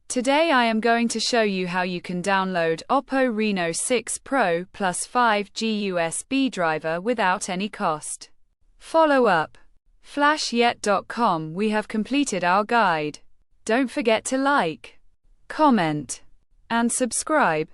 Today I am going to show you how you can download Oppo Reno6 Pro plus 5G USB driver without any cost. Follow up. Flashyet.com. We have completed our guide. Don't forget to like, comment, and subscribe.